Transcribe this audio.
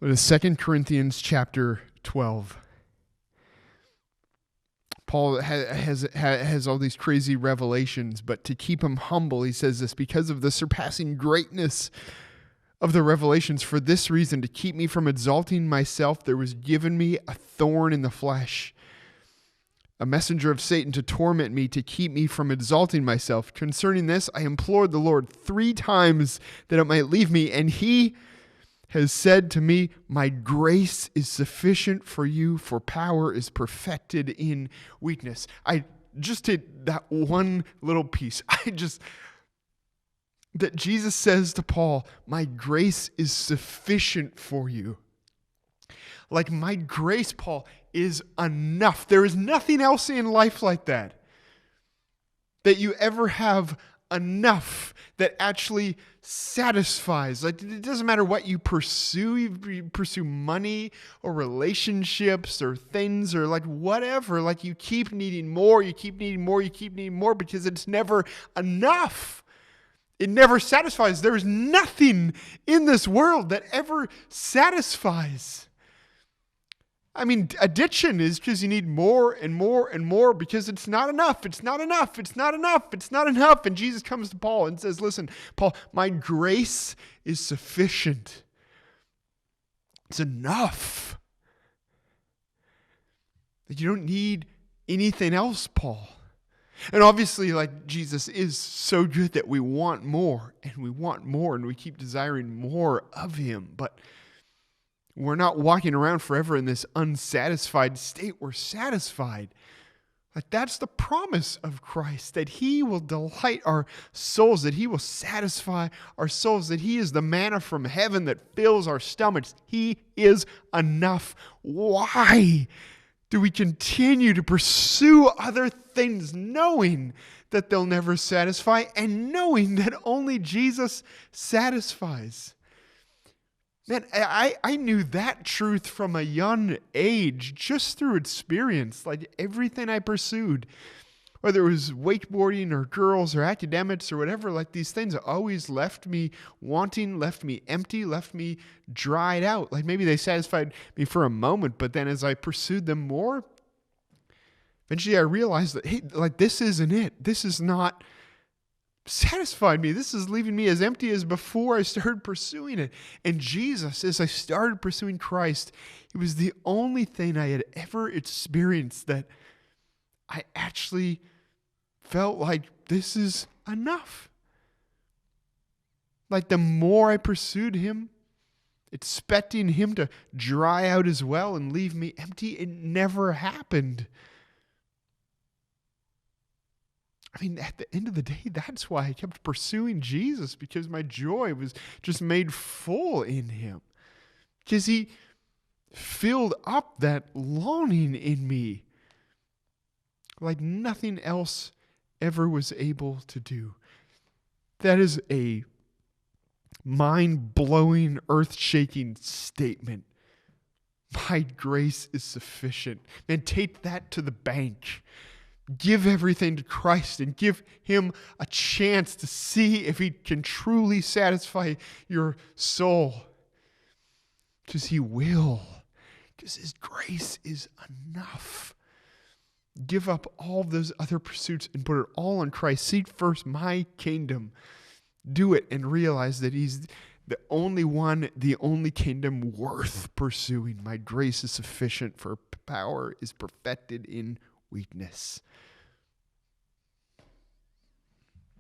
It is 2 Corinthians chapter 12. Paul has all these crazy revelations, but to keep him humble, he says this: because of the surpassing greatness of the revelations, for this reason, to keep me from exalting myself, there was given me a thorn in the flesh, a messenger of Satan to torment me, to keep me from exalting myself. Concerning this, I implored the Lord 3 times that it might leave me, and he has said to me, my grace is sufficient for you, for power is perfected in weakness. I just did that one little piece. That Jesus says to Paul, my grace is sufficient for you. Like, my grace, Paul, is enough. There is nothing else in life like that. That you ever have enough that actually satisfies. Like, it doesn't matter what you pursue. You pursue money or relationships or things or like whatever. Like, you keep needing more, you keep needing more, you keep needing more because it's never enough. It never satisfies. There is nothing in this world that ever satisfies. I mean, addiction is because you need more and more and more because it's not enough. It's not enough. It's not enough. It's not enough. And Jesus comes to Paul and says, listen, Paul, my grace is sufficient. It's enough. That you don't need anything else, Paul. And obviously, like, Jesus is so good that we want more and we want more and we keep desiring more of him. But we're not walking around forever in this unsatisfied state. We're satisfied. Like, that's the promise of Christ, that he will delight our souls, that he will satisfy our souls, that he is the manna from heaven that fills our stomachs. He is enough. Why do we continue to pursue other things, knowing that they'll never satisfy and knowing that only Jesus satisfies? Man, I knew that truth from a young age just through experience. Like, everything I pursued, whether it was wakeboarding or girls or academics or whatever, like, these things always left me wanting, left me empty, left me dried out. Like, maybe they satisfied me for a moment, but then as I pursued them more, eventually I realized that, hey, like, this isn't it. This is not satisfied me. This is leaving me as empty as before I started pursuing it. And Jesus, as I started pursuing Christ, it was the only thing I had ever experienced that I actually felt like this is enough. Like, the more I pursued him, expecting him to dry out as well and leave me empty, it never happened. I mean, at the end of the day, that's why I kept pursuing Jesus, because my joy was just made full in him. Because he filled up that longing in me like nothing else ever was able to do. That is a mind-blowing, earth-shaking statement. My grace is sufficient. Man, take that to the bank. Give everything to Christ and give him a chance to see if he can truly satisfy your soul. Because he will. Because his grace is enough. Give up all those other pursuits and put it all on Christ. Seek first my kingdom. Do it and realize that he's the only one, the only kingdom worth pursuing. My grace is sufficient, for power is perfected in weakness.